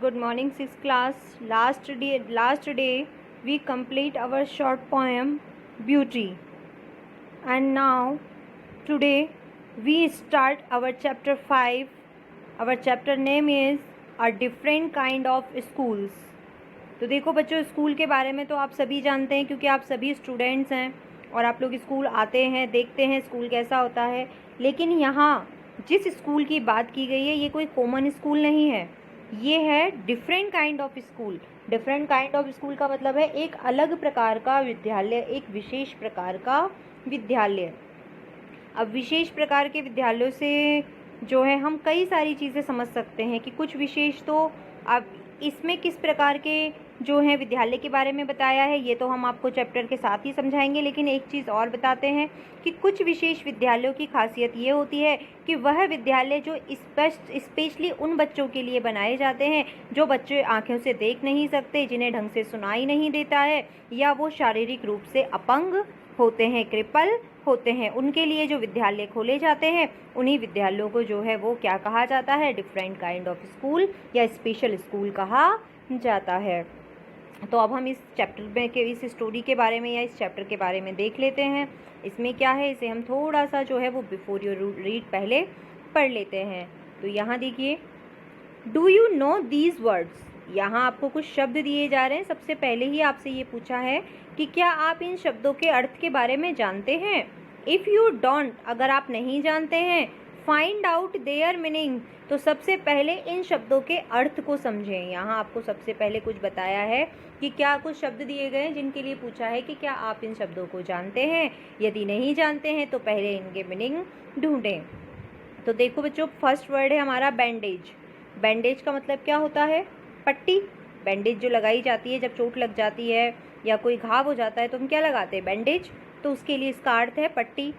Good morning, sixth class. Last day we complete our short poem Beauty. And now today we start our chapter 5. Our chapter name is A Different Kind of Schools. तो देखो बच्चों, school के बारे में तो आप सभी जानते हैं क्योंकि आप सभी स्टूडेंट्स हैं और आप लोग स्कूल आते हैं, देखते हैं स्कूल कैसा होता है। लेकिन यहाँ जिस स्कूल की बात की गई है ये कोई कॉमन स्कूल नहीं है, ये है different kind of school. Different kind of school का मतलब है एक अलग प्रकार का विद्यालय, एक विशेष प्रकार का विद्यालय। अब विशेष प्रकार के विद्यालयों से जो है हम कई सारी चीज़ें समझ सकते हैं कि कुछ विशेष, तो अब इसमें किस प्रकार के जो है विद्यालय के बारे में बताया है ये तो हम आपको चैप्टर के साथ ही समझाएंगे। लेकिन एक चीज़ और बताते हैं कि कुछ विशेष विद्यालयों की खासियत ये होती है कि वह विद्यालय जो स्पेशली उन बच्चों के लिए बनाए जाते हैं जो बच्चे आँखों से देख नहीं सकते, जिन्हें ढंग से सुनाई नहीं देता है, या वो शारीरिक रूप से अपंग होते हैं, क्रिपल होते हैं, उनके लिए जो विद्यालय खोले जाते हैं उन्हीं विद्यालयों को जो है वो क्या कहा जाता है, डिफरेंट काइंड ऑफ स्कूल या स्पेशल स्कूल कहा जाता है। तो अब हम इस चैप्टर में के इस स्टोरी के बारे में या इस चैप्टर के बारे में देख लेते हैं। इसमें क्या है इसे हम थोड़ा सा जो है वो बिफोर यू रीड पहले पढ़ लेते हैं। तो यहाँ देखिए, do you know these words. यहाँ आपको कुछ शब्द दिए जा रहे हैं। सबसे पहले ही आपसे ये पूछा है कि क्या आप इन शब्दों के अर्थ के बारे में जानते हैं। इफ़ यू डोंट, अगर आप नहीं जानते हैं, फाइंड आउट देयर मीनिंग, तो सबसे पहले इन शब्दों के अर्थ को समझें। यहाँ आपको सबसे पहले कुछ बताया है कि क्या कुछ शब्द दिए गए हैं जिनके लिए पूछा है कि क्या आप इन शब्दों को जानते हैं। यदि नहीं जानते हैं तो पहले इनके मीनिंग ढूंढें। तो देखो बच्चों, फर्स्ट वर्ड है हमारा बैंडेज। बैंडेज का मतलब क्या होता है, पट्टी। बैंडेज जो लगाई जाती है जब चोट लग जाती है या कोई घाव हो जाता है तो हम क्या लगाते हैं, बैंडेज। तो उसके लिए इसका अर्थ है पट्टी।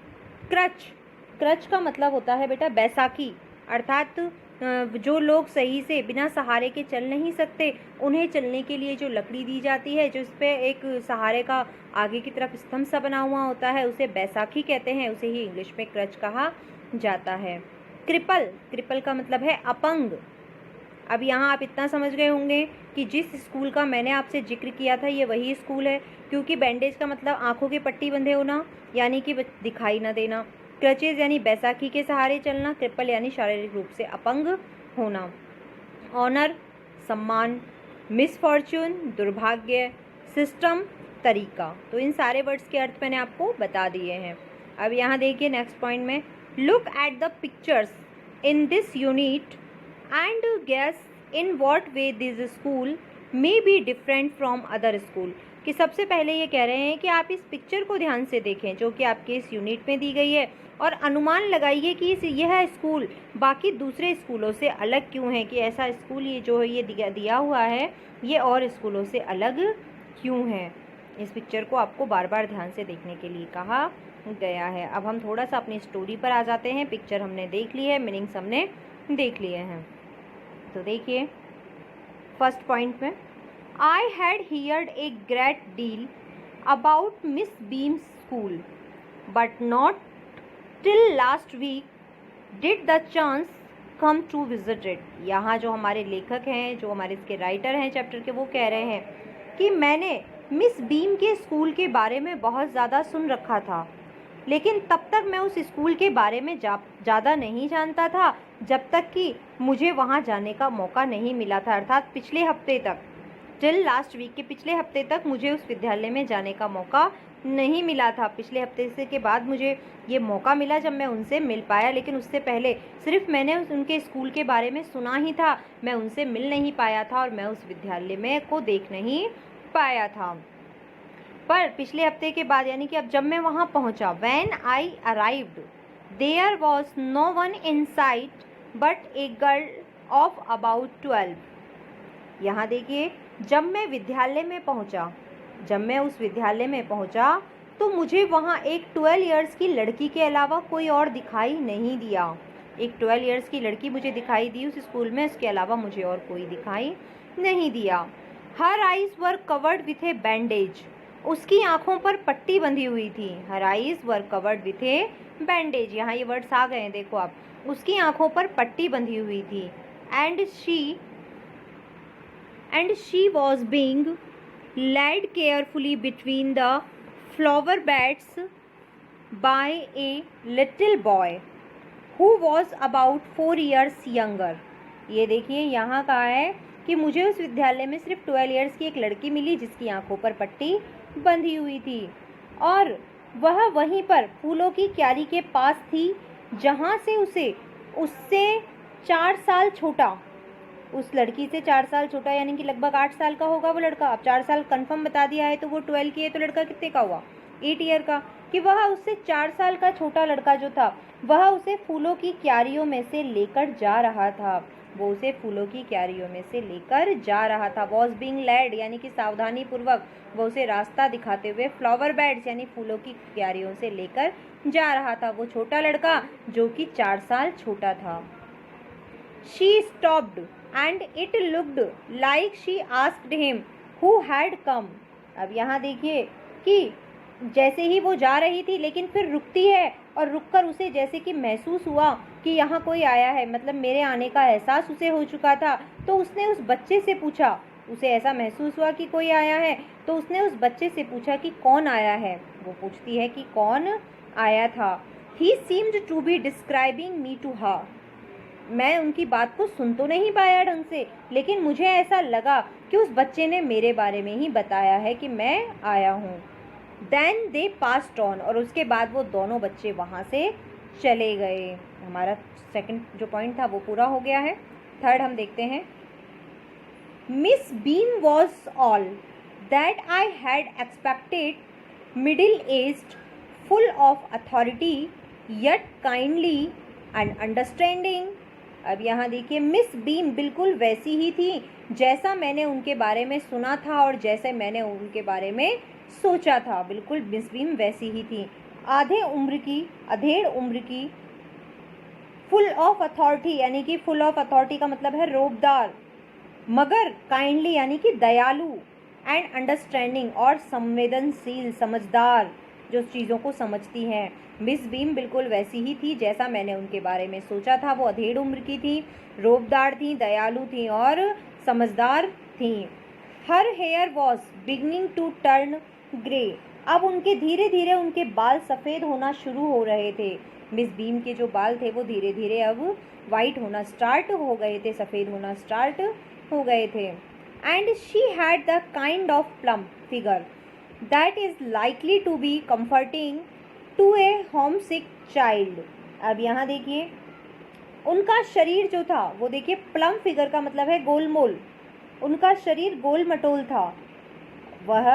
क्रच, क्रच का मतलब होता है बेटा बैसाखी, अर्थात जो लोग सही से बिना सहारे के चल नहीं सकते उन्हें चलने के लिए जो लकड़ी दी जाती है, जो इस पर एक सहारे का आगे की तरफ स्तंभ सा बना हुआ होता है, उसे बैसाखी कहते हैं, उसे ही इंग्लिश में क्रच कहा जाता है। क्रिपल, क्रिपल का मतलब है अपंग। अब यहाँ आप इतना समझ गए होंगे कि जिस स्कूल का मैंने आपसे जिक्र किया था ये वही स्कूल है, क्योंकि बैंडेज का मतलब आंखों की पट्टी बंधे होना यानी कि दिखाई ना देना, क्रचेज यानी बैसाखी के सहारे चलना, क्रिपल यानी शारीरिक रूप से अपंग होना। ऑनर, सम्मान, मिसफॉर्च्यून, दुर्भाग्य, सिस्टम, तरीका। तो इन सारे वर्ड्स के अर्थ मैंने आपको बता दिए हैं। अब यहाँ देखिए नेक्स्ट पॉइंट में, look at the pictures in this unit and guess in what way this school may be different from other school. कि सबसे पहले ये कह रहे हैं कि आप इस पिक्चर को ध्यान से देखें जो कि आपके इस यूनिट में दी गई है और अनुमान लगाइए कि यह स्कूल बाकी दूसरे स्कूलों से अलग क्यों है, कि ऐसा स्कूल ये जो है ये दिया हुआ है ये और स्कूलों से अलग क्यों है। इस पिक्चर को आपको बार बार ध्यान से देखने के लिए कहा गया है। अब हम थोड़ा सा अपनी स्टोरी पर आ जाते हैं। पिक्चर हमने देख ली है, मीनिंग्स हमने देख लिए हैं। तो देखिए फर्स्ट पॉइंट में, I had heard a great deal about Miss Beam's school but not till last week did the chance come to visit it. यहाँ जो हमारे लेखक हैं, जो हमारे इसके राइटर हैं चैप्टर के, वो कह रहे हैं कि मैंने मिस बीम के स्कूल के बारे में बहुत ज़्यादा सुन रखा था, लेकिन तब तक मैं उस स्कूल के बारे में ज़्यादा नहीं जानता था जब तक कि मुझे वहाँ जाने का मौका नहीं मिला था। अर्थात पिछले हफ्ते तक, टिल लास्ट वीक के पिछले हफ्ते तक मुझे उस विद्यालय में जाने का मौका नहीं मिला था। पिछले हफ्ते से के बाद मुझे ये मौका मिला जब मैं उनसे मिल पाया, लेकिन उससे पहले सिर्फ मैंने उनके स्कूल के बारे में सुना ही था, मैं उनसे मिल नहीं पाया था और मैं उस विद्यालय में को देख नहीं पाया था। पर पिछले हफ्ते के बाद यानी कि अब जब मैं वहाँ पहुँचा, when I arrived there was no one in sight but a girl of about 12। यहाँ देखिए, जब मैं विद्यालय में पहुँचा, जब मैं उस विद्यालय में पहुँचा तो मुझे वहाँ एक 12 इयर्स की लड़की के अलावा कोई और दिखाई नहीं दिया। एक 12 इयर्स की लड़की मुझे दिखाई दी उस स्कूल में, उसके अलावा मुझे और कोई दिखाई नहीं दिया। Her eyes were covered with A bandage, उसकी आंखों पर पट्टी बंधी हुई थी। Her eyes were covered with A bandage, यहाँ ये वर्ड्स आ गए हैं देखो आप, उसकी आंखों पर पट्टी बंधी हुई थी। And she and she was being led carefully between the flower beds by a little boy who was about 4 years younger। ये देखिए यहाँ कहा है कि मुझे उस विद्यालय में सिर्फ 12 ईयर्स की एक लड़की मिली जिसकी आंखों पर पट्टी बंधी हुई थी और वह वहीं पर फूलों की क्यारी के पास थी जहाँ से उससे 4 साल छोटा, उस लड़की से 4 साल छोटा यानी कि लगभग 8 साल का होगा वो लड़का। अब 4 साल कंफर्म बता दिया है तो वो 12 की है, तो लड़का कितने का हुआ, 8 ईयर का। कि वह उससे 4 साल का छोटा लड़का जो था वह उसे फूलों की क्यारियों में से लेकर जा रहा था, वो उसे फूलों की क्यारियों में से लेकर जा रहा था। वॉज बीइंग लेड यानी कि सावधानी पूर्वक वो उसे रास्ता दिखाते हुए फ्लावर बेड्स यानी फूलों की क्यारियों से लेकर जा रहा था, वो छोटा लड़का जो कि 4 साल छोटा था। She stopped and it looked like she asked him who had come। अब यहाँ देखिए कि जैसे ही वो जा रही थी लेकिन फिर रुकती है और रुककर उसे जैसे कि महसूस हुआ कि यहाँ कोई आया है, मतलब मेरे आने का एहसास उसे हो चुका था। तो उसने उस बच्चे से पूछा, उसे ऐसा महसूस हुआ कि कोई आया है, तो उसने उस बच्चे से पूछा कि कौन आया है। वो पूछती है कि कौन आया था। He seemed to be describing me to her। मैं उनकी बात को सुन तो नहीं पाया ढंग से, लेकिन मुझे ऐसा लगा कि उस बच्चे ने मेरे बारे में ही बताया है कि मैं आया हूँ। Then they passed on, और उसके बाद वो दोनों बच्चे वहाँ से चले गए। हमारा सेकंड जो पॉइंट था वो पूरा हो गया है। थर्ड हम देखते हैं। Miss beam was all that I had expected, middle aged, full of authority, yet kindly and understanding. अब यहाँ देखिए मिस बीम बिल्कुल वैसी ही थी जैसा मैंने उनके बारे में सुना था और जैसे मैंने उनके बारे में सोचा था, बिल्कुल मिस बीम वैसी ही थी। अधेड़ उम्र की, फुल ऑफ अथॉरिटी यानी कि फुल ऑफ अथॉरिटी का मतलब है रोबदार, मगर काइंडली यानी कि दयालु, एंड अंडरस्टैंडिंग और संवेदनशील, समझदार, जो चीज़ों को समझती हैं। मिस बीम बिल्कुल वैसी ही थी जैसा मैंने उनके बारे में सोचा था। वो अधेड़ उम्र की थी, रोबदार थी, दयालु थी और समझदार थी। Her hair was beginning to turn grey. अब उनके धीरे धीरे उनके बाल सफ़ेद होना शुरू हो रहे थे। मिस बीम के जो बाल थे वो धीरे धीरे अब वाइट होना स्टार्ट हो गए थे, सफ़ेद होना स्टार्ट हो गए थे। And she had the kind of plump figure that is likely to be comforting to a homesick child. अब यहाँ देखिए उनका शरीर जो था वो देखिए प्लम फिगर का मतलब है गोलमोल, उनका शरीर गोल मटोल था। वह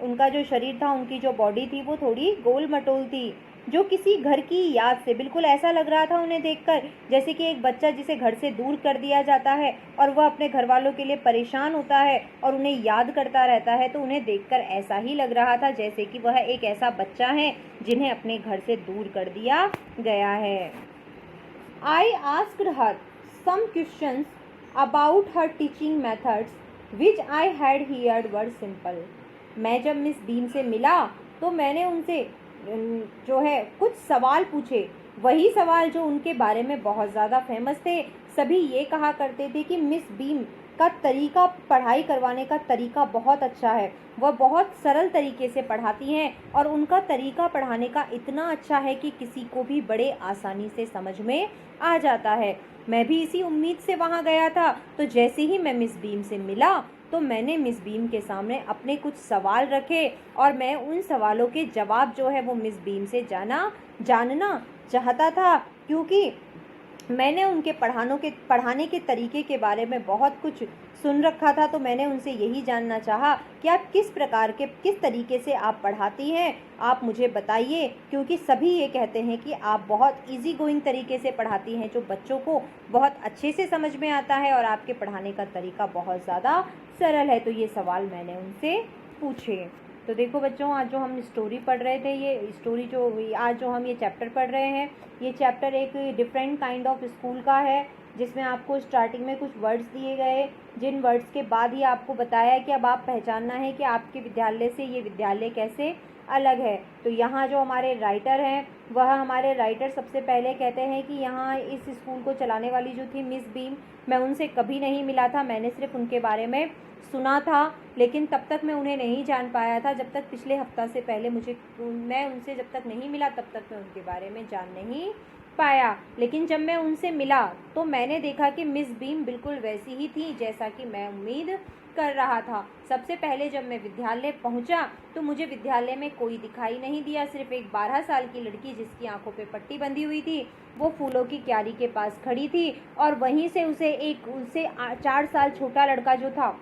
उनका जो शरीर था, उनकी जो बॉडी थी वो थोड़ी गोल मटोल थी, जो किसी घर की याद से, बिल्कुल ऐसा लग रहा था उन्हें देखकर जैसे कि एक बच्चा जिसे घर से दूर कर दिया जाता है और वह अपने घर वालों के लिए परेशान होता है और उन्हें याद करता रहता है, तो उन्हें देखकर ऐसा ही लग रहा था जैसे कि वह एक ऐसा बच्चा है जिन्हें अपने घर से दूर कर दिया गया है। I asked her some questions about her teaching methods which I had heard were simple. मैं जब मिस बीम से मिला तो मैंने उनसे जो है कुछ सवाल पूछे, वही सवाल जो उनके बारे में बहुत ज़्यादा फेमस थे। सभी ये कहा करते थे कि मिस बीम का तरीका, पढ़ाई करवाने का तरीका बहुत अच्छा है, वह बहुत सरल तरीके से पढ़ाती हैं और उनका तरीका पढ़ाने का इतना अच्छा है कि किसी को भी बड़े आसानी से समझ में आ जाता है। मैं भी इसी उम्मीद से वहाँ गया था, तो जैसे ही मैं मिस बीम से मिला तो मैंने मिस बीम के सामने अपने कुछ सवाल रखे और मैं उन सवालों के जवाब जो है वो मिस बीम से जानना चाहता था, क्योंकि मैंने उनके पढ़ाने के तरीके के बारे में बहुत कुछ सुन रखा था। तो मैंने उनसे यही जानना चाहा कि आप किस तरीके से आप पढ़ाती हैं, आप मुझे बताइए, क्योंकि सभी ये कहते हैं कि आप बहुत इजी गोइंग तरीके से पढ़ाती हैं, जो बच्चों को बहुत अच्छे से समझ में आता है और आपके पढ़ाने का तरीका बहुत ज़्यादा सरल है। तो ये सवाल मैंने उनसे पूछे। तो देखो बच्चों, आज जो हम स्टोरी पढ़ रहे थे, ये स्टोरी आज जो हम ये चैप्टर पढ़ रहे हैं, ये चैप्टर एक डिफरेंट काइंड ऑफ स्कूल का है, जिसमें आपको स्टार्टिंग में कुछ वर्ड्स दिए गए, जिन वर्ड्स के बाद ही आपको बताया है कि अब आप पहचानना है कि आपके विद्यालय से ये विद्यालय कैसे अलग है। तो यहाँ जो हमारे राइटर हैं वह हमारे राइटर सबसे पहले कहते हैं कि यहाँ इस स्कूल को चलाने वाली जो थी मिस बीम, मैं उनसे कभी नहीं मिला था, मैंने सिर्फ उनके बारे में सुना था, लेकिन तब तक मैं उन्हें नहीं जान पाया था जब तक पिछले हफ्ता से पहले मैं उनसे जब तक नहीं मिला तब तक मैं उनके बारे में जान नहीं पाया। लेकिन जब मैं उनसे मिला तो मैंने देखा कि मिस बीम बिल्कुल वैसी ही थी जैसा कि मैं उम्मीद कर रहा था। सबसे पहले जब मैं विद्यालय पहुंचा तो मुझे विद्यालय में कोई दिखाई नहीं दिया, सिर्फ एक 12 साल की लड़की जिसकी आंखों पे पट्टी बंधी हुई थी वो फूलों की क्यारी के पास खड़ी थी, और वहीं से उसे 4 साल छोटा लड़का जो था,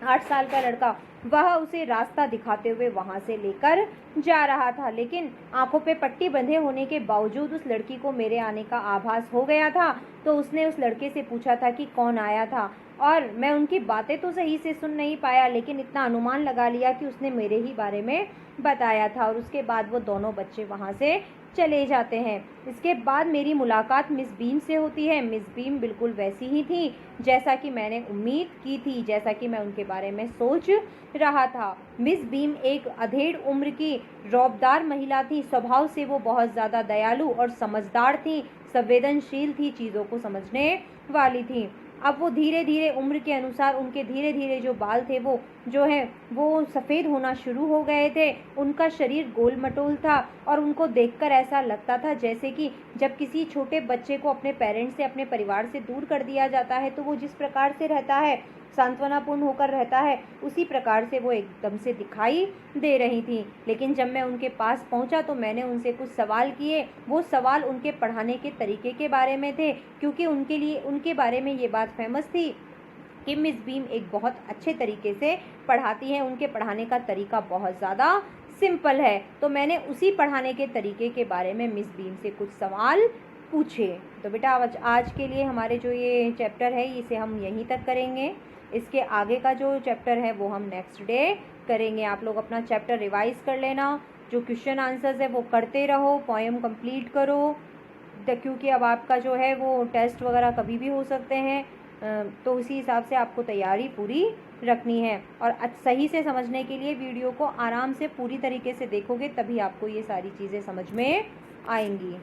8 साल का लड़का, वह उसे रास्ता दिखाते हुए वहां से लेकर जा रहा था। लेकिन आंखों पे पट्टी बंधे होने के बावजूद उस लड़की को मेरे आने का आभास हो गया था, तो उसने उस लड़के से पूछा था कि कौन आया था, और मैं उनकी बातें तो सही से सुन नहीं पाया लेकिन इतना अनुमान लगा लिया कि उसने मेरे ही बारे में बताया था। और उसके बाद वो दोनों बच्चे वहाँ से चले जाते हैं। इसके बाद मेरी मुलाकात मिस बीम से होती है। मिस बीम बिल्कुल वैसी ही थी जैसा कि मैंने उम्मीद की थी, जैसा कि मैं उनके बारे में सोच रहा था। मिस बीम एक अधेड़ उम्र की रौबदार महिला थी। स्वभाव से वो बहुत ज़्यादा दयालु और समझदार थी, संवेदनशील थी, चीज़ों को समझने वाली थी। अब वो धीरे धीरे उम्र के अनुसार उनके धीरे धीरे जो बाल थे वो सफ़ेद होना शुरू हो गए थे। उनका शरीर गोल मटोल था और उनको देखकर ऐसा लगता था जैसे कि जब किसी छोटे बच्चे को अपने पेरेंट्स से, अपने परिवार से दूर कर दिया जाता है तो वो जिस प्रकार से रहता है, सांत्वनापूर्ण होकर रहता है, उसी प्रकार से वो एकदम से दिखाई दे रही थी। लेकिन जब मैं उनके पास पहुंचा तो मैंने उनसे कुछ सवाल किए। वो सवाल उनके पढ़ाने के तरीके के बारे में थे, क्योंकि उनके बारे में ये बात फेमस थी कि मिस बीम एक बहुत अच्छे तरीके से पढ़ाती हैं, उनके पढ़ाने का तरीका बहुत ज़्यादा सिंपल है। तो मैंने उसी पढ़ाने के तरीके के बारे में मिस बीम से कुछ सवाल पूछे। तो बेटा आज के लिए हमारे जो ये चैप्टर है इसे हम यहीं तक करेंगे। इसके आगे का जो चैप्टर है वो हम नेक्स्ट डे करेंगे। आप लोग अपना चैप्टर रिवाइज कर लेना, जो क्वेश्चन आंसर्स है वो करते रहो, पोएम कंप्लीट करो, क्योंकि अब आपका जो है वो टेस्ट वगैरह कभी भी हो सकते हैं, तो उसी हिसाब से आपको तैयारी पूरी रखनी है। और सही से समझने के लिए वीडियो को आराम से पूरी तरीके से देखोगे तभी आपको ये सारी चीज़ें समझ में आएंगी।